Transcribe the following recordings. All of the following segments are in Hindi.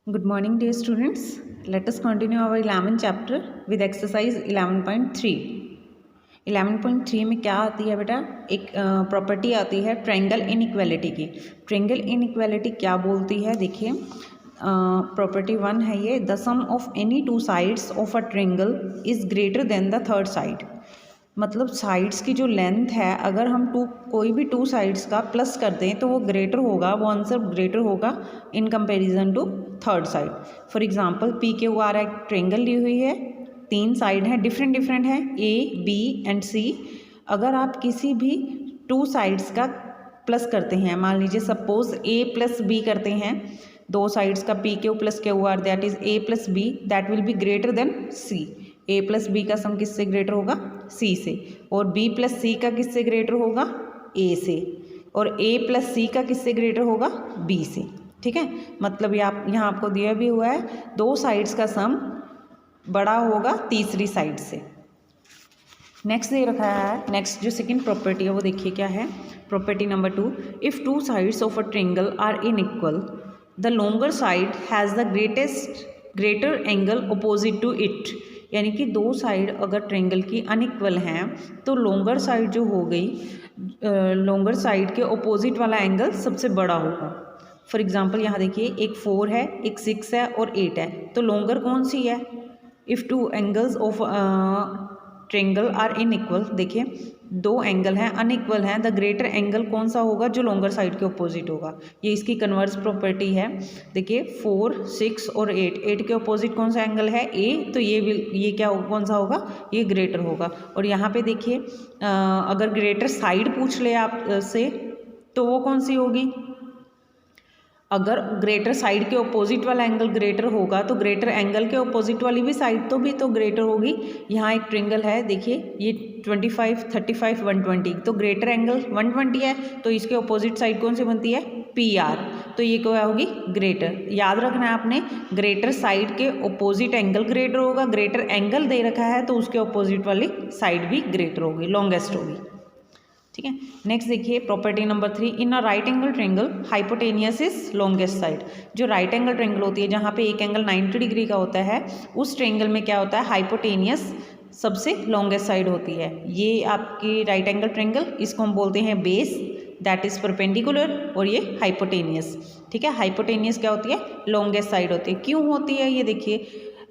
Good morning, dear students. Let us continue our 11th chapter with exercise 11.3. 11.3 में क्या आती है बेटा? एक प्रॉपर्टी आती है ट्रायंगल इनइक्वालिटी की। ट्रायंगल इनइक्वालिटी क्या बोलती है? देखिए, प्रॉपर्टी 1 है ये, the sum of any two sides of a triangle is greater than the third side. मतलब साइड्स की जो लेंथ है, अगर हम कोई भी टू साइड्स का प्लस कर दें तो वो ग्रेटर होगा, वो आंसर ग्रेटर होगा in comparison to third side. For example P Q R एक ट्रायंगल ली हुई है, 3 साइड हैं, डिफरेंट हैं, ए बी एंड सी। अगर आप किसी भी टू साइड्स का प्लस करते हैं, मान लीजिए सपोज ए प्लस बी करते हैं, दो साइड्स का P Q plus Q R that is A plus B, that will be greater than C. A plus B का सम किससे ग्रेटर होगा? सी से। और बी प्लस सी का किससे ग्रेटर होगा? ए से। और ए प्लस सी का किससे ग्रेटर होगा? बी से। ठीक है, मतलब ये यहाँ आपको दिया भी हुआ है, दो साइड्स का सम बड़ा होगा तीसरी साइड से। नेक्स्ट दे रखा है, नेक्स्ट जो सेकंड प्रॉपर्टी है वो देखिए क्या है। Property number 2, if two sides of a triangle are unequal, the longer side has the greater angle opposite to it. यानी कि दो साइड अगर ट्रायंगल की अनइक्वल हैं तो लॉन्गर साइड जो हो गई, लॉन्गर साइड के अपोजिट वाला एंगल सबसे बड़ा होगा। फॉर एग्जांपल यहाँ देखिए, एक 4 है, एक 6 है और 8 है, तो लॉन्गर कौन सी है? If two angles of triangle are unequal, देखिए दो एंगल हैं अनइक्वल हैं, द ग्रेटर एंगल कौन सा होगा? जो लॉन्गर साइड के अपोजिट होगा। ये इसकी कन्वर्स प्रॉपर्टी है। देखिए 4, 6 और 8 के अपोजिट कौन सा एंगल है? ए, तो ये क्या कौन सा होगा? ये ग्रेटर होगा। और यहाँ पे देखिए, अगर ग्रेटर साइड पूछ ले आप से तो वो कौन सी होगी? अगर ग्रेटर साइड के अपोजिट वाला एंगल ग्रेटर होगा तो ग्रेटर एंगल के अपोजिट वाली भी साइड तो ग्रेटर होगी। यहाँ एक ट्रायंगल है, देखिए ये 25, 35, 120, तो ग्रेटर एंगल 120 है, तो इसके अपोजिट साइड कौन सी बनती है? पी आर, तो ये क्या होगी? ग्रेटर। याद रखना है आपने, ग्रेटर साइड के अपोजिट एंगल ग्रेटर होगा, ग्रेटर एंगल दे रखा है तो उसके अपोजिट वाली साइड भी ग्रेटर होगी, लॉन्गेस्ट होगी। ठीक है, नेक्स्ट देखिए property number 3, in a right angle triangle hypotenuse is longest side. जो राइट एंगल ट्रायंगल होती है, जहाँ पे एक एंगल 90 डिग्री का होता है, उस ट्रायंगल में क्या होता है? हाइपोटेनियस सबसे लॉन्गेस्ट साइड होती है। ये आपकी राइट एंगल ट्रायंगल, इसको हम बोलते हैं बेस, दैट इज परपेंडिकुलर, और ये हाइपोटेनियस। ठीक है, हाइपोटेनियस क्या होती है? लॉन्गेस्ट साइड होती है। क्यों होती है ये देखिए,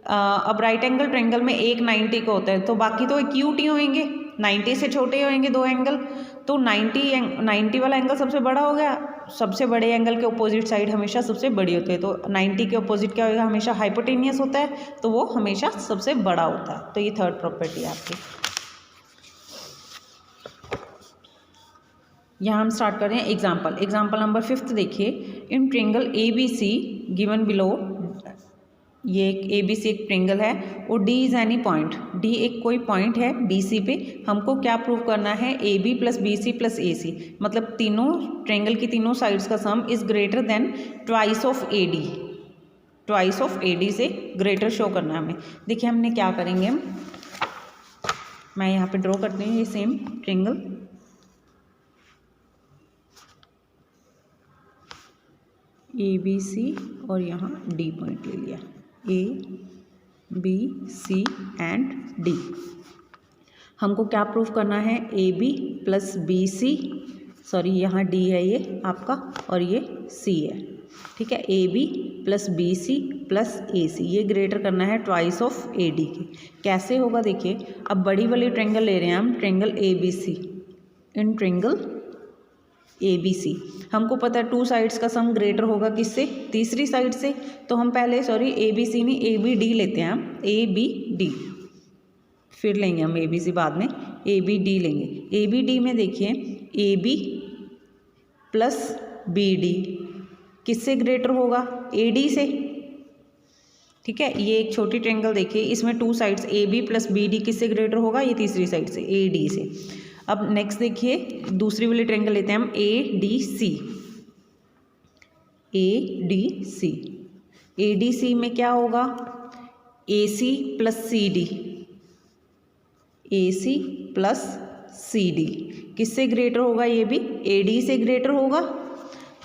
अब राइट एंगल ट्रायंगल में एक 90 का होता है, तो बाकी तो एक्यूट ही होंगे, 90 से छोटे होंगे दो एंगल, तो 90 वाला एंगल सबसे बड़ा हो गया। सबसे बड़े एंगल के अपोजिट साइड हमेशा सबसे बड़ी होती है, तो 90 के अपोजिट क्या होगा? हमेशा हाइपोटेनियस होता है, तो वो हमेशा सबसे बड़ा होता है। तो ये थर्ड प्रॉपर्टी है आपकी। यहाँ हम स्टार्ट कर रहे हैं एग्जाम्पल नंबर 5 देखिए, in triangle A B C given below, ये एक ए बी सी एक ट्रायंगल है और D is any point, D एक कोई पॉइंट है बी सी पे, हमको क्या प्रूव करना है? A B plus B C plus A C, मतलब तीनों ट्रायंगल की तीनों साइड्स का sum is greater than twice of A D, twice of A D से ग्रेटर शो करना है हमें। देखिए हमने क्या करेंगे, मैं यहाँ पे ड्रॉ करती हूँ ये same triangle, A B C और यहाँ डी पॉइंट ले लिया, A B C and D. हमको क्या प्रूफ करना है? A B plus B C, sorry यहाँ डी है ये आपका और ये सी है। ठीक है, A B plus B C plus A C, ये ग्रेटर करना है ट्वाइस ऑफ ए डी के। कैसे होगा देखिए, अब बड़ी वाली ट्रायंगल ले रहे हैं हम, triangle A B C, in triangle A B C हमको पता है टू साइड्स का सम ग्रेटर होगा किससे? तीसरी साइड से। तो हम पहले ए बी सी नहीं, ए बी डी लेते हैं हम, ए बी डी, फिर लेंगे हम ए बी सी बाद में, ए बी डी लेंगे। ए बी डी में देखिए, A B plus B D किससे ग्रेटर होगा? ए डी से। ठीक है, ये एक छोटी ट्रायंगल देखिए, इसमें two sides A B plus B D किससे ग्रेटर होगा? ये तीसरी साइड से, ए डी से। अब नेक्स्ट देखिए, दूसरी वाली ट्रायंगल लेते हैं हम, A D C, A D C. A D C में क्या होगा? A C plus C D, A C plus C D किससे ग्रेटर होगा? ये भी ए डी से ग्रेटर होगा।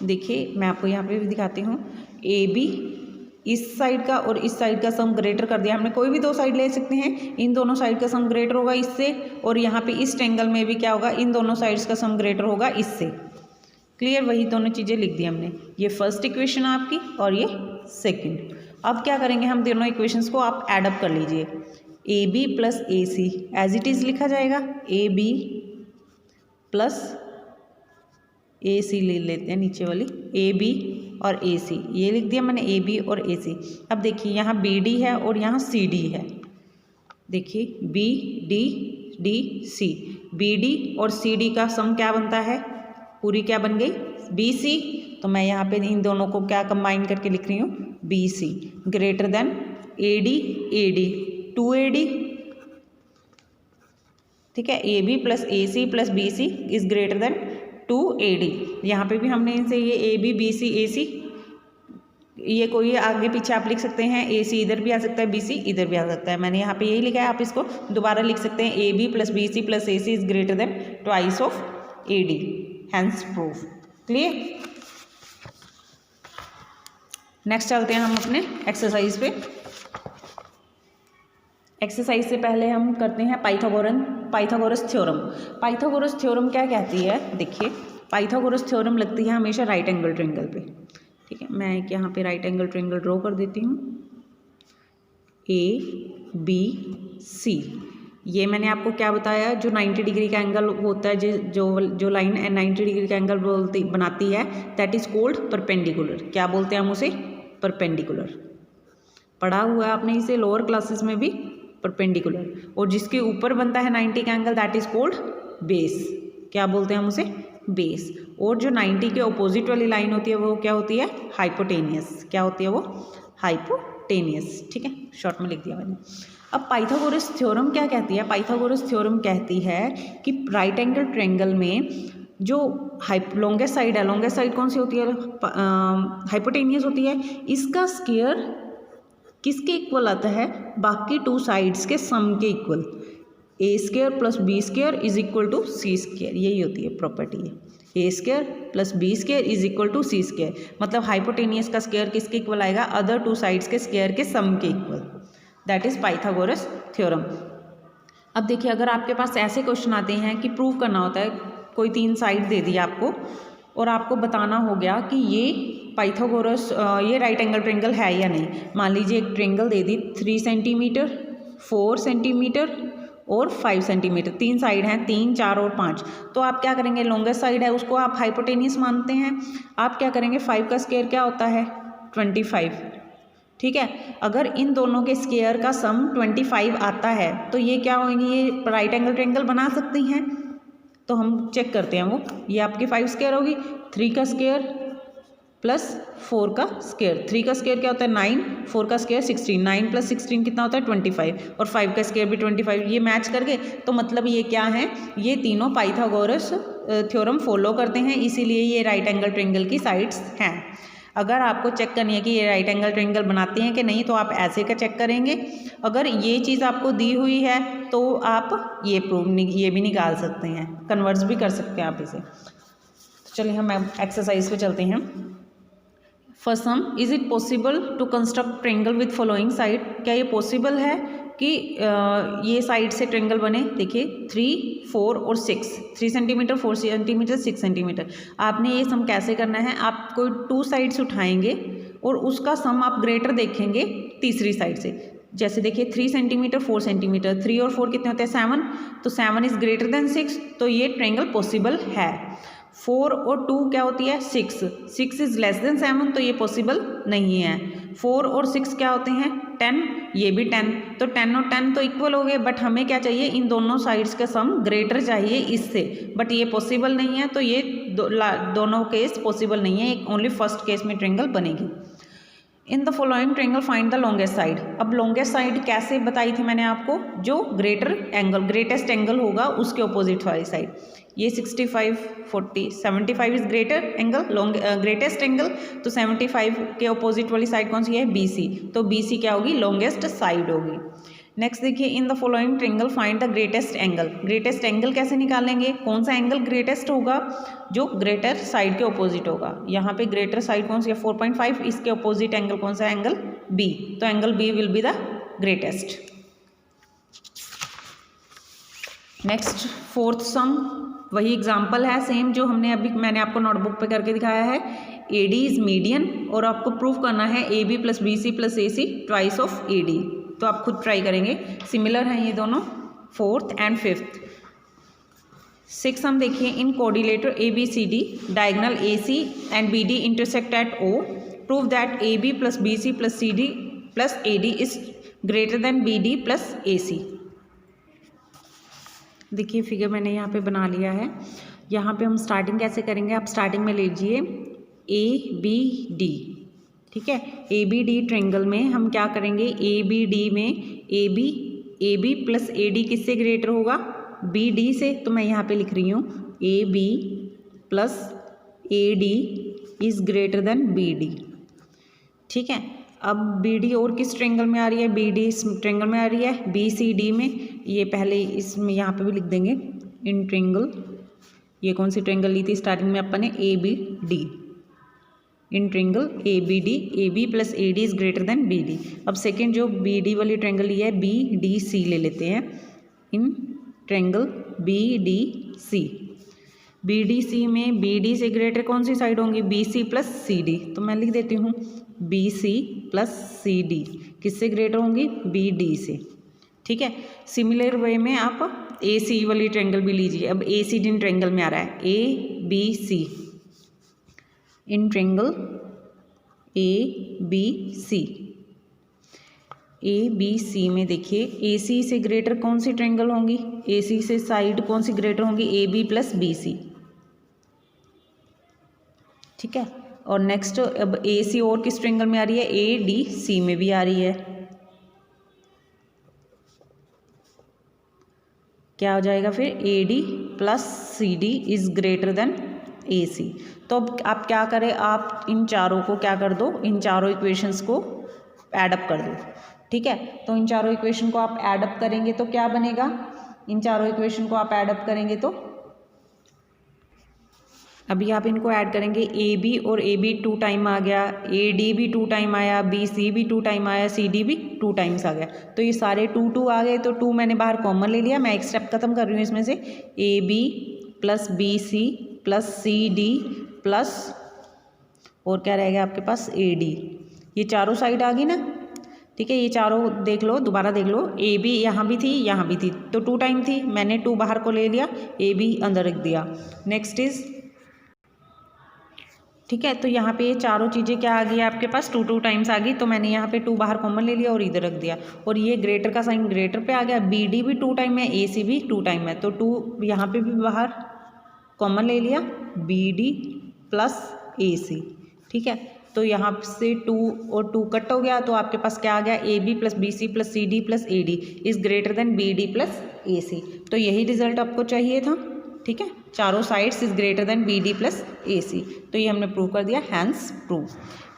देखिए मैं आपको यहाँ पे भी दिखाती हूँ, ए बी इस साइड का और इस साइड का सम ग्रेटर कर दिया हमने, कोई भी दो साइड ले सकते हैं, इन दोनों साइड का सम ग्रेटर होगा इससे, और यहाँ पे इस ट्रायंगल में भी क्या होगा, इन दोनों साइड्स का सम ग्रेटर होगा इससे। क्लियर, वही दोनों चीज़ें लिख दी हमने। ये फर्स्ट इक्वेशन आपकी और ये सेकंड। अब क्या करेंगे हम, दोनों इक्वेशंस को आप एडअप कर लीजिए। A B plus A C as it is लिखा जाएगा, ए बी प्लस ए सी ले लेते हैं नीचे वाली, ए बी और ए सी, ये लिख दिया मैंने ए बी और ए सी। अब देखिए यहाँ बी डी है और यहाँ सी डी है, देखिए B D D C, B D और सी डी का सम क्या बनता है, पूरी क्या बन गई, बी सी। तो मैं यहाँ पे इन दोनों को क्या कंबाइन करके लिख रही हूँ, B C greater than A D 2AD, ठीक है, A B plus A C plus B C is greater than 2AD। यहाँ पे भी हमने इनसे ये A B B C A C, ये कोई आगे पीछे आप लिख सकते हैं, ए सी इधर भी आ सकता है, बी सी इधर भी आ सकता है, मैंने यहाँ पे यही लिखा है, आप इसको दोबारा लिख सकते हैं, A B plus B C plus A C is greater than twice of AD, hence proof. Clear, next चलते हैं हम अपने एक्सरसाइज पे। एक्सरसाइज से पहले हम करते हैं पाइथागोरस थ्योरम। पाइथागोरस थ्योरम क्या कहती है, देखिए पाइथागोरस थ्योरम लगती है हमेशा राइट एंगल ट्रायंगल पे, ठीक है। मैं एक यहाँ पे राइट एंगल ट्रायंगल ड्रॉ कर देती हूँ, ABC। ये मैंने आपको क्या बताया, जो 90 डिग्री का एंगल होता है, जो लाइन 90 डिग्री का एंगल बनाती है, दैट इज कोल्ड परपेंडिकुलर। क्या बोलते हैं हम उसे, परपेंडिकुलर। पढ़ा हुआ है आपने इसे लोअर क्लासेस में भी, परपेंडिकुलर। और जिसके ऊपर बनता है 90 का angle that is cold base. क्या बोलते हैं हम उसे, बेस। और जो 90 के अपोजिट वाली लाइन होती है वो क्या होती है, हाइपोटेनियस। क्या होती है वो, हाइपोटेनियस, ठीक है, शॉर्ट में लिख दिया मैंने। अब पाइथागोरस थ्योरम क्या कहती है, पाइथागोरस थ्योरम कहती है कि राइट एंगल ट्रायंगल में जो लॉन्गेस्ट साइड है, लॉन्गेस्ट साइड कौन सी होती है, हाइपोटेनियस होती है, इसका स्क्वायर किसके इक्वल आता है, बाकी टू साइड्स के सम के equal. A square plus B square is equal to C square, यही होती है प्रॉपर्टी है, A square plus B square is equal to C square. मतलब हाइपोटेनियस का स्क्वायर किसके इक्वल आएगा, अदर टू साइड्स के स्क्वायर के सम के equal, that is Pythagoras theorem. अब देखिए अगर आपके पास ऐसे क्वेश्चन आते हैं कि प्रूव करना होता है, कोई 3 साइड दे दी आपको और आपको बताना हो गया कि ये पाइथागोरस ये राइट एंगल ट्रायंगल है या नहीं। मान लीजिए एक ट्रायंगल दे दी 3 सेंटीमीटर, 4 सेंटीमीटर और 5 सेंटीमीटर, 3 साइड हैं, 3, 4 और 5। तो आप क्या करेंगे, लॉन्गेस्ट साइड है उसको आप हाइपोटेनियस मानते हैं, आप क्या करेंगे, 5 का स्क्वायर क्या होता है, 25, ठीक है। अगर इन दोनों के स्क्वायर का सम 25 आता है तो ये क्या होंगे, ये राइट एंगल ट्रायंगल बना सकती हैं। तो हम चेक करते हैं वो, ये आपकी 5 स्क्वायर होगी, 3 का स्क्वायर प्लस 4 का स्क्वायर, 3 का स्क्वायर क्या होता है 9, 4 का स्क्वायर 16, 9 प्लस 16 कितना होता है 25, और 5 का स्क्वायर भी 25, ये मैच करके तो मतलब ये क्या है, ये तीनों पाइथागोरस थ्योरम फॉलो करते हैं, इसीलिए ये राइट एंगल ट्रायंगल की साइड्स हैं। अगर आपको चेक करनी है कि ये राइट एंगल ट्रायंगल बनाते हैं कि नहीं, तो आप ऐसे का चेक करेंगे। अगर ये चीज़ आपको दी हुई है तो आप ये भी निकाल सकते हैं, कन्वर्स भी कर सकते हैं आप इसे। तो चलिए हम एक्सरसाइज पे चलते हैं। First sum, is it possible to construct triangle with following side. क्या ये पॉसिबल है कि ये साइड से ट्रायंगल बने। देखिए 3, 4 और 6, 3 सेंटीमीटर, 4 सेंटीमीटर, 6 सेंटीमीटर। आपने ये सम कैसे करना है, आप कोई 2 साइड्स उठाएंगे और उसका सम आप ग्रेटर देखेंगे तीसरी साइड से। जैसे देखिए 3 सेंटीमीटर, 4 सेंटीमीटर, 3 और 4 कितने होते हैं 7, तो 7 इज ग्रेटर देन 6, तो ये ट्रायंगल पॉसिबल है। 4 और 2 क्या होती है 6, 6 इज लेस देन 7, तो ये पॉसिबल नहीं है। 4 और 6 क्या होते हैं 10, ये भी 10, तो 10 और 10 तो इक्वल हो गए, बट हमें क्या चाहिए, इन दोनों साइड्स का सम ग्रेटर चाहिए इससे, बट ये पॉसिबल नहीं है। तो ये दोनों केस पॉसिबल नहीं है, ओनली फर्स्ट केस में ट्रायंगल बनेगी। इन the following triangle find the longest side. अब लॉन्गेस्ट साइड कैसे बताई थी मैंने आपको, जो ग्रेटेस्ट एंगल होगा उसके ऑपोजिट वाली साइड। ये 65, 40, 75 is greater angle, greatest angle, तो 75 के ऑपोजिट वाली साइड कौन सी है, BC, तो BC क्या होगी, लॉन्गेस्ट साइड होगी। नेक्स्ट देखिए, इन the following triangle find the greatest angle. Greatest angle कैसे निकालेंगे, कौन सा एंगल ग्रेटेस्ट होगा, जो ग्रेटर साइड के ऑपोजिट होगा। यहाँ पे ग्रेटर साइड कौन सी है 4.5, इसके ऑपोजिट एंगल कौन सा एंगल बी, तो angle B will be the greatest. Next fourth sum, वही एग्जाम्पल है सेम जो मैंने आपको नोटबुक पे करके दिखाया है। ए डी इज मीडियन और आपको प्रूव करना है A B plus B C plus A C twice of A D, तो आप खुद ट्राई करेंगे, सिमिलर हैं ये दोनों, फोर्थ एंड फिफ्थ। सिक्स हम देखिए, in coordinator A B C D diagonal A C and B D intersect at O, prove that A B plus B C plus C D plus A D is greater than B D plus A C. देखिए फिगर मैंने यहाँ पे बना लिया है। यहाँ पे हम स्टार्टिंग कैसे करेंगे, आप स्टार्टिंग में लीजिए ए बी डी, ठीक है। ए बी डी ट्रायंगल में हम क्या करेंगे, ए बी डी में A B plus A D किससे ग्रेटर होगा, बी डी से, तो मैं यहाँ पे लिख रही हूँ A B plus A D is greater than B D, ठीक है। अब बी डी और किस ट्रायंगल में आ रही है, बी डी इस ट्रायंगल में आ रही है बी सी डी में, ये पहले इसमें यहाँ पे भी लिख देंगे इन ट्रायंगल, ये कौन सी ट्रायंगल ली थी स्टार्टिंग में अपन ने, A B D, in triangle A B D, A B plus A D is greater than B D. अब सेकेंड जो बी डी वाली ट्रायंगल ली है बी डी सी ले लेते हैं, in triangle B D C, B D C में बी डी से ग्रेटर कौन सी साइड होंगी, B C plus C D, तो मैं लिख देती हूँ B C plus C D किससे ग्रेटर होंगी, बी डी से, ठीक है। सिमिलर वे में आप ए सी वाली ट्रायंगल भी लीजिए। अब ए सी जिन ट्रायंगल में आ रहा है A B C, in triangle A B C, A B C में देखिए ए सी से ग्रेटर कौन सी ट्रायंगल होंगी, ए सी से साइड कौन सी ग्रेटर होंगी, A B plus B C, ठीक है। और नेक्स्ट अब ए सी और किस ट्रायंगल में आ रही है, ए डी सी में भी आ रही है, क्या हो जाएगा फिर, A D plus C D is greater than A C. तो अब आप क्या करें, आप इन चारों को क्या कर दो, इन चारों इक्वेशंस को एडअप कर दो, ठीक है। तो इन चारों इक्वेशन को आप एडअप करेंगे तो क्या बनेगा, इन चारों इक्वेशन को आप एडअप करेंगे तो अभी आप इनको ऐड करेंगे, ए बी और ए बी 2 टाइम आ गया, ए डी भी 2 टाइम आया, बी सी भी 2 टाइम आया, सी डी भी 2 टाइम्स आ गया, तो ये सारे 2 आ गए, तो 2 मैंने बाहर कॉमन ले लिया। मैं एक स्टेप खत्म कर रही हूँ इसमें से, A B plus B C plus C D plus और क्या रहेगा आपके पास, ए डी, ये चारों साइड आ गई ना, ठीक है। ये चारों देख लो, दोबारा देख लो, ए बी यहाँ भी थी यहाँ भी थी, तो 2 टाइम थी, मैंने 2 बाहर को ले लिया, ए बी अंदर रख दिया। नेक्स्ट इज, ठीक है, तो यहाँ पे ये चारों चीज़ें क्या आ गई आपके पास, 2 टाइम्स आ गई, तो मैंने यहाँ पे 2 बाहर कॉमन ले लिया और इधर रख दिया, और ये ग्रेटर का साइन ग्रेटर पे आ गया, बी डी भी 2 टाइम है, ए सी भी 2 टाइम है, तो 2 यहाँ पे भी बाहर कॉमन ले लिया, बी डी प्लस ए सी, ठीक है। तो यहाँ से 2 और 2 कट हो गया, तो आपके पास क्या आ गया, A B plus B C plus C D plus A D is greater than B D plus A C, तो यही रिजल्ट आपको चाहिए था, ठीक है। चारों sides is greater than B D plus A C, तो ये हमने प्रूव कर दिया, हैंस प्रूव।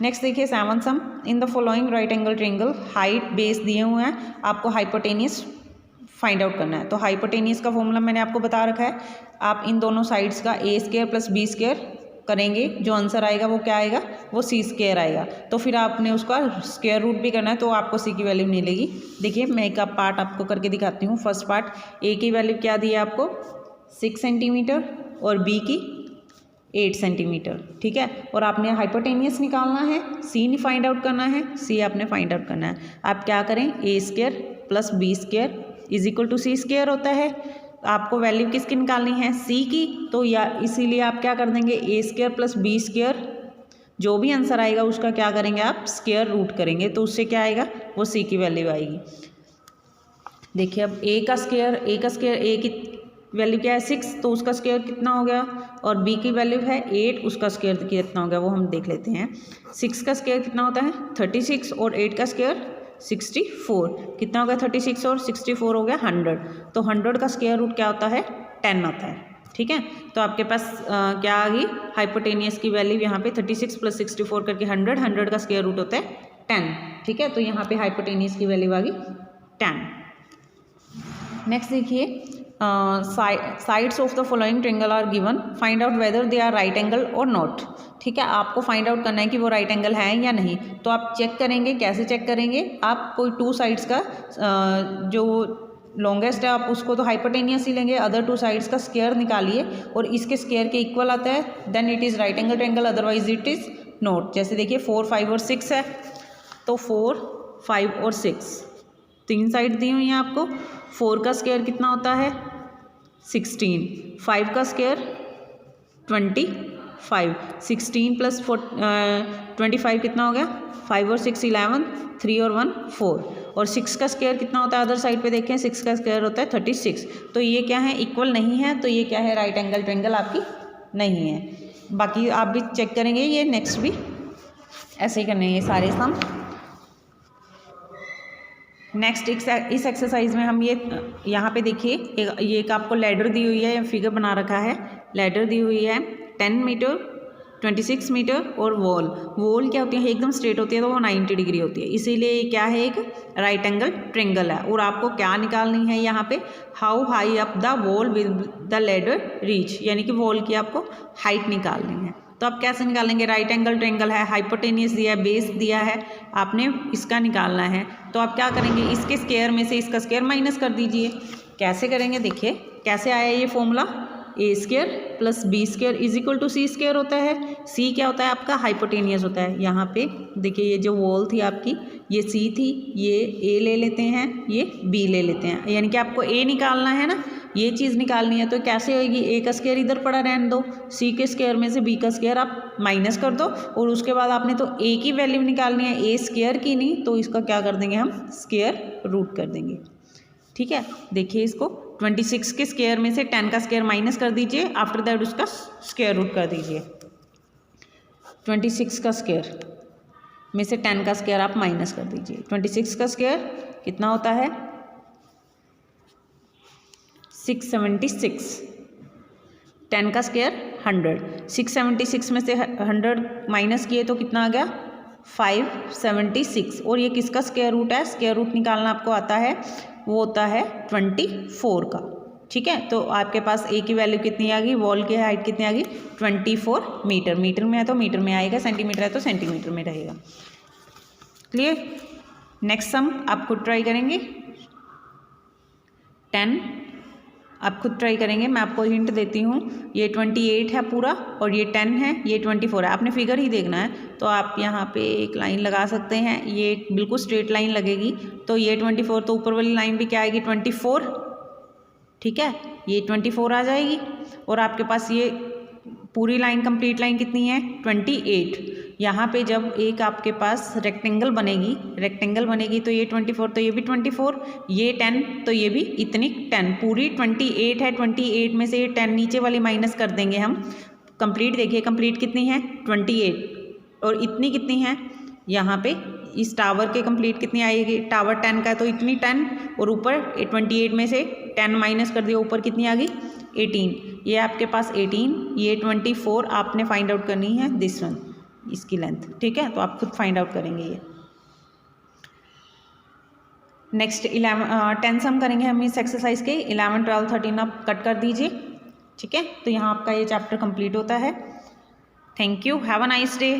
नेक्स्ट देखिए 7 sum, in the following right angle triangle height base दिए हुए हैं, आपको हाइपोटेनियस फाइंड आउट करना है। तो हाइपोटेनियस का फॉर्मूला मैंने आपको बता रखा है, आप इन दोनों साइड्स का ए स्क्वायर प्लस बी स्क्वायर करेंगे, जो आंसर आएगा वो क्या आएगा, वो सी स्क्वायर आएगा, तो फिर आपने उसका स्क्वायर रूट भी करना है, तो आपको सी की वैल्यू मिलेगी। देखिए मैं एक पार्ट आपको करके दिखाती हूँ। फर्स्ट पार्ट, ए की वैल्यू क्या दी है आपको 6 सेंटीमीटर और बी की 8 सेंटीमीटर, ठीक है। और आपने हाइपोटेनियस निकालना है, सी फाइंड आउट करना है, सी आपने फाइंड आउट करना है। आप क्या करें, A square plus B square is equal to C square होता है, आपको वैल्यू किसकी निकालनी है, सी की, तो या इसीलिए आप क्या कर देंगे, ए स्क्वायर प्लस बी स्क्वायर, जो भी आंसर आएगा उसका क्या करेंगे आप स्क्वायर रूट करेंगे, तो उससे क्या आएगा, वो सी की वैल्यू आएगी। देखिए अब ए का स्क्वायर, ए की वैल्यू क्या है 6, तो उसका स्क्वायर कितना हो गया, और बी की वैल्यू है 8, उसका स्क्वायर कितना हो गया वो हम देख लेते हैं। 6 का स्क्वायर कितना होता है 36, और 8 का स्क्वायर 64, कितना हो गया 36 और 64 हो गया 100, तो 100 का स्क्वायर रूट क्या होता है 10 आता है, ठीक है। तो आपके पास क्या आ गई, हाइपोटेनियस की वैल्यू यहाँ पे 36 प्लस 64 करके 100 का स्क्वायर रूट होता है 10, ठीक है। तो यहाँ पे हाइपोटेनियस की वैल्यू आ गई 10। नेक्स्ट देखिए sides of the following triangle are given, find out whether they are right angle और नॉट। ठीक है, आपको फाइंड आउट करना है कि वो राइट एंगल है या नहीं। तो आप चेक करेंगे, कैसे चेक करेंगे, आप कोई टू साइड्स का जो लॉन्गेस्ट है आप उसको तो हाइपोटेनियस ही लेंगे, अदर टू साइड्स का स्क्वायर निकालिए और इसके स्क्वायर के इक्वल आता है, then it is right angle triangle, otherwise it is not. जैसे देखिए 4, 5 और 6 है, तो 4, 5 और 6 तीन साइड दी हुई हैं आपको। 4 का स्क्वायर कितना होता है 16, 5 का स्क्वायर 25, 16 प्लस 25 कितना हो गया, 5 और 6 11, 3 और 1 4, और 6 का स्क्वायर कितना होता है अदर साइड पे देखें, 6 का स्क्वायर होता है 36। तो ये क्या है, इक्वल नहीं है, तो ये क्या है, राइट एंगल ट्रेंगल आपकी नहीं है। बाकी आप भी चेक करेंगे, ये नेक्स्ट भी ऐसे ही करने हैं ये सारे सम। नेक्स्ट इस एक्सरसाइज में हम ये यहाँ पे देखिए ये एक आपको लैडर दी हुई है, फिगर बना रखा है, लैडर दी हुई है 10 मीटर, 26 मीटर और वॉल क्या होती है, एकदम स्ट्रेट होती है, तो वो 90 डिग्री होती है, इसीलिए क्या है, एक राइट एंगल ट्रेंगल है। और आपको क्या निकालनी है यहाँ पे, how high up the wall will the ladder reach, यानी कि वॉल की आपको हाइट निकालनी है। तो आप कैसे निकालेंगे, राइट एंगल ट्रेंगल है, हाइपोटेनियस दिया है, बेस दिया है, आपने इसका निकालना है। तो आप क्या करेंगे, इसके स्क्वायर में से इसका स्क्वायर माइनस कर दीजिए। कैसे करेंगे, देखिए कैसे आया ये formula, A square plus B square is equal to C square होता है। सी क्या होता है आपका, हाइपोटेनियस होता है। यहाँ पे देखिए ये जो वॉल थी आपकी, ये सी थी, ये ए ले लेते हैं, ये बी ले लेते हैं, यानी कि आपको ए निकालना है ना, ये चीज़ निकालनी है। तो कैसे होगी, ए का स्क्वायर इधर पड़ा रहने दो, सी के स्क्वायर में से बी का स्क्वायर आप माइनस कर दो, और उसके बाद आपने तो ए की वैल्यू निकालनी है, ए स्क्वायर की नहीं, तो इसका क्या कर देंगे हम, स्क्वायर रूट कर देंगे। ठीक है, देखिए इसको 26 के स्क्वायर में से 10 का स्क्वायर माइनस कर दीजिए, आफ्टर दैट उसका स्क्वायर रूट कर दीजिए। 26 का स्क्वायर में से 10 का स्क्वायर आप माइनस कर दीजिए। 26 का स्क्वायर कितना होता है 676, 10 का स्क्वायर 100, 676 में से 100 माइनस किए तो कितना आ गया 576। और ये किसका स्क्वायर रूट है, स्क्वायर रूट निकालना आपको आता है, वो होता है 24 का। ठीक है, तो आपके पास ए की वैल्यू कितनी आ गई, वॉल की हाइट कितनी आ गई 24 मीटर, मीटर में है तो मीटर में आएगा, सेंटीमीटर है तो सेंटीमीटर में रहेगा। क्लियर। नेक्स्ट सम आप खुद ट्राई करेंगे, 10 आप खुद ट्राई करेंगे, मैं आपको हिंट देती हूँ, ये 28 है पूरा और ये 10 है, ये 24 है, आपने फिगर ही देखना है। तो आप यहाँ पे एक लाइन लगा सकते हैं, ये बिल्कुल स्ट्रेट लाइन लगेगी, तो ये 24, तो ऊपर वाली लाइन भी क्या आएगी 24, ठीक है, ये 24 आ जाएगी। और आपके पास ये पूरी लाइन कंप्लीट लाइन कितनी है 28। यहाँ पे जब एक आपके पास रेक्टेंगल बनेगी तो ये 24, तो ये भी 24, ये 10, तो ये भी इतनी 10, पूरी 28 है, 28 में से ये 10 नीचे वाली माइनस कर देंगे हम। कंप्लीट देखिए, कंप्लीट कितनी है 28, और इतनी कितनी है यहाँ पे इस टावर के कंप्लीट कितनी आएगी, टावर 10 का है तो इतनी 10, और ऊपर 28 में से 10 माइनस कर दिया, ऊपर कितनी आ गई 18, ये आपके पास 18, ये 24 आपने फाइंड आउट करनी है दिस वन, इसकी लेंथ। ठीक है, तो आप खुद फाइंड आउट करेंगे ये। नेक्स्ट 10 सम करेंगे हम इस एक्सरसाइज के, 11, 12, 13 आप कट कर दीजिए। ठीक है, तो यहाँ आपका ये चैप्टर कंप्लीट होता है। Thank you, have a nice day.